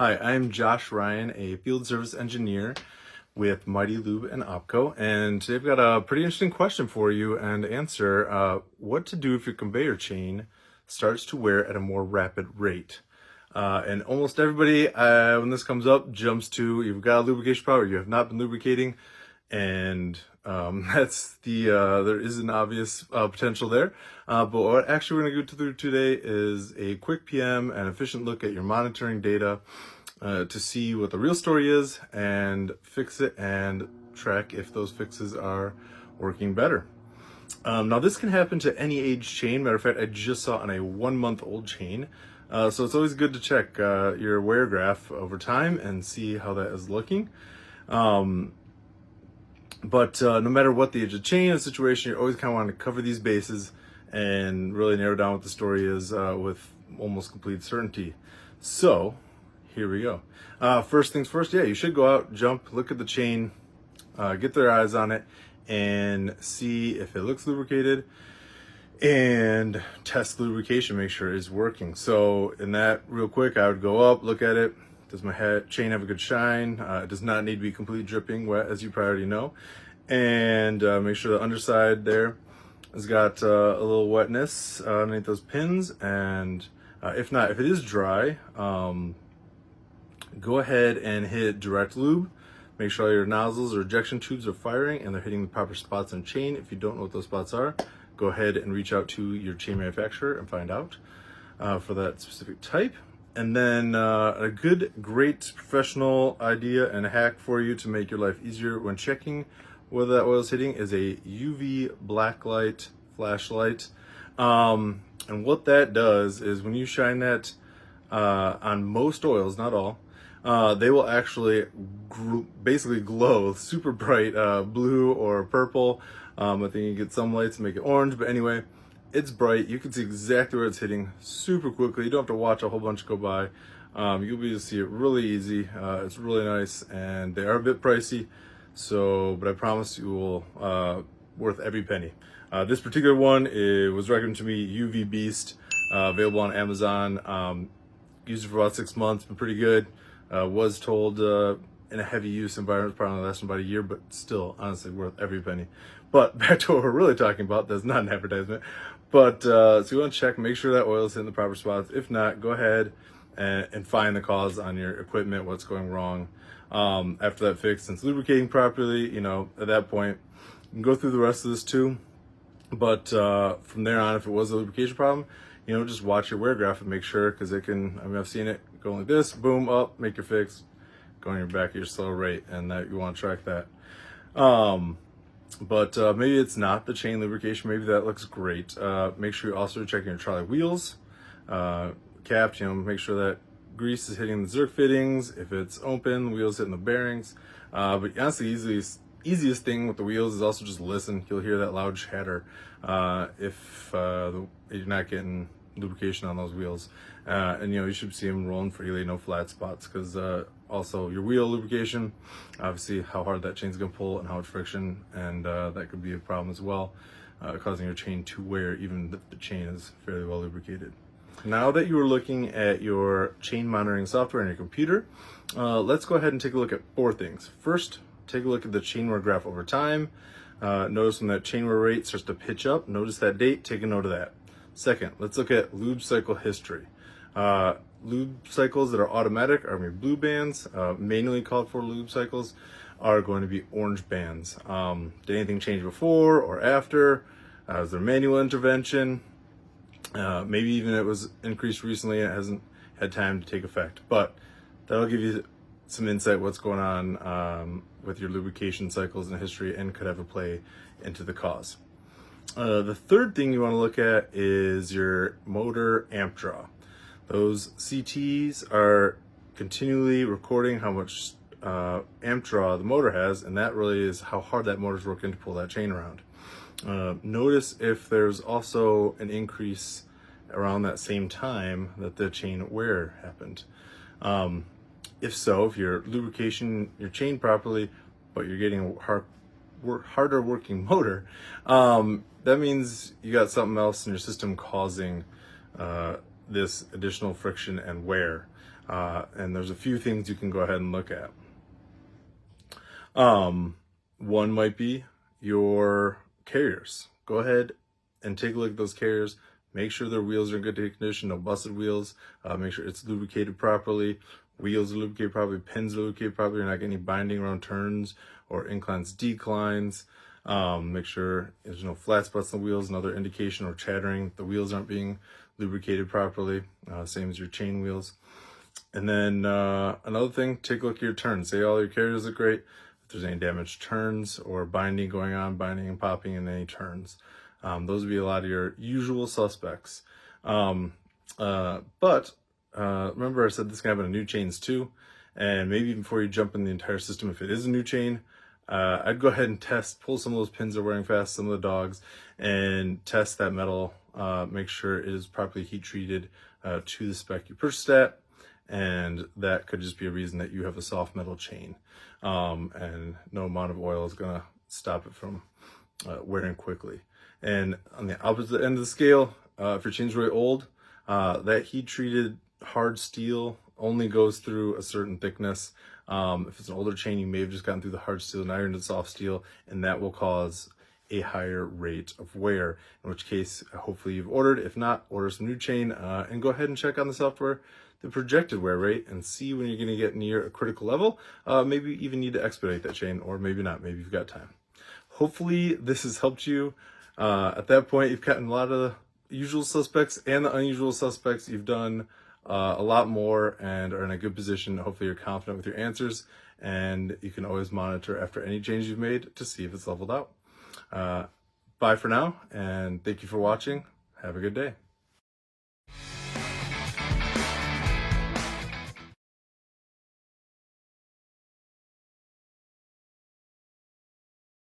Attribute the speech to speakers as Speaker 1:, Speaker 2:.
Speaker 1: Hi, I'm Josh Ryan, a field service engineer with Mighty Lube and Opco, and today I've got a pretty interesting question for you and answer. What to do if your conveyor chain starts to wear at a more rapid rate? And almost everybody, when this comes up, jumps to you've got a lubrication problem or you have not been lubricating, and that's there is an obvious potential there. But what actually we're going to go through today is a quick PM and efficient look at your monitoring data to see what the real story is and fix it and track if those fixes are working better. Now this can happen to any age chain. Matter of fact, I just saw it on a 1-month-old chain. So it's always good to check your wear graph over time and see how that is looking. But no matter what the age of chain or situation, you're always kind of wanting to cover these bases and really narrow down what the story is with almost complete certainty. So here we go. First things first, you should go out, jump, look at the chain, get their eyes on it, and see if it looks lubricated, and test lubrication, make sure it is working. So in that, real quick, I would go up, look at it. Does my chain have a good shine? It does not need to be completely dripping wet, as you probably already know. And make sure the underside there has got a little wetness underneath those pins. And if not, if it is dry, go ahead and hit direct lube. Make sure all your nozzles or ejection tubes are firing and they're hitting the proper spots on chain. If you don't know what those spots are, go ahead and reach out to your chain manufacturer and find out for that specific type. And then a great professional idea and hack for you to make your life easier when checking whether that oil is hitting is a UV blacklight flashlight. And what that does is when you shine that on most oils, not all, they will actually basically glow super bright blue or purple. I think you get some lights to make it orange, but anyway, it's bright. You can see exactly where it's hitting super quickly. You don't have to watch a whole bunch go by. You'll be able to see it really easy. It's really nice, and they are a bit pricey. But I promise you will worth every penny. This particular one, it was recommended to me, UV Beast, available on Amazon. Used it for about 6 months, been pretty good. Was told in a heavy use environment, probably lasting about a year, but still, honestly, worth every penny. But back to what we're really talking about, that's not an advertisement. But so you want to check, make sure that oil is in the proper spots. If not, go ahead and find the cause on your equipment, what's going wrong. After that fix, since lubricating properly, at that point, you can go through the rest of this too. But from there on, if it was a lubrication problem, just watch your wear graph and make sure, because it can, I've seen it go like this, boom, up, make your fix, go on your back at your slow rate, and that you want to track that. But maybe it's not the chain lubrication, maybe that looks great. Make sure you're also checking your trolley wheels, caps, make sure that grease is hitting the Zerk fittings. If it's open, the wheels hitting the bearings. But honestly, easiest thing with the wheels is also just listen. You'll hear that loud chatter if you're not getting lubrication on those wheels. And you should see them rolling freely, no flat spots, because also your wheel lubrication, obviously how hard that chain's gonna pull and how much friction, and that could be a problem as well, causing your chain to wear even if the chain is fairly well lubricated. Now that you are looking at your chain monitoring software on your computer, let's go ahead and take a look at 4 things. First, take a look at the chain wear graph over time. Notice when that chain wear rate starts to pitch up, notice that date, take a note of that. Second, let's look at lube cycle history. Lube cycles that are automatic are going to be blue bands. Manually called for lube cycles are going to be orange bands. Did anything change before or after? Is there manual intervention? Maybe even it was increased recently and it hasn't had time to take effect. But that'll give you some insight what's going on with your lubrication cycles and history, and could have a play into the cause. The third thing you want to look at is your motor amp draw. Those CTs are continually recording how much amp draw the motor has, and that really is how hard that motor's working to pull that chain around. Notice if there's also an increase around that same time that the chain wear happened. If so, if you're lubrication your chain properly, but you're getting a harder working motor, that means you got something else in your system causing this additional friction and wear. And there's a few things you can go ahead and look at. One might be your carriers. Go ahead and take a look at those carriers. Make sure their wheels are in good condition, no busted wheels. Make sure it's lubricated properly. Wheels are lubricated properly, pins are lubricated properly. You're not getting any binding around turns or inclines, declines. Make sure there's no flat spots on the wheels, another indication, or chattering. The wheels aren't being lubricated properly, same as your chain wheels. And then another thing, take a look at your turns. Say all your carriers look great. If there's any damaged turns or binding going on, binding and popping in any turns. Those would be a lot of your usual suspects. But remember I said this can happen on new chains too. And maybe even before you jump in the entire system, if it is a new chain, I'd go ahead and pull some of those pins that are wearing fast, some of the dogs, and test that metal. Make sure it is properly heat treated to the spec you purchased at. And that could just be a reason that you have a soft metal chain. And no amount of oil is gonna stop it from wearing quickly. And on the opposite end of the scale, if your chain's really old, that heat treated hard steel only goes through a certain thickness. If it's an older chain, you may have just gotten through the hard steel, now you're into soft steel, and that will cause a higher rate of wear, in which case, hopefully you've ordered. If not, order some new chain, and go ahead and check on the software, the projected wear rate, and see when you're gonna get near a critical level. Maybe you even need to expedite that chain, or maybe not, maybe you've got time. Hopefully this has helped you. At that point, you've gotten a lot of the usual suspects and the unusual suspects. You've done a lot more and are in a good position. Hopefully you're confident with your answers, and you can always monitor after any change you've made to see if it's leveled out. Bye for now, and thank you for watching. Have a good day.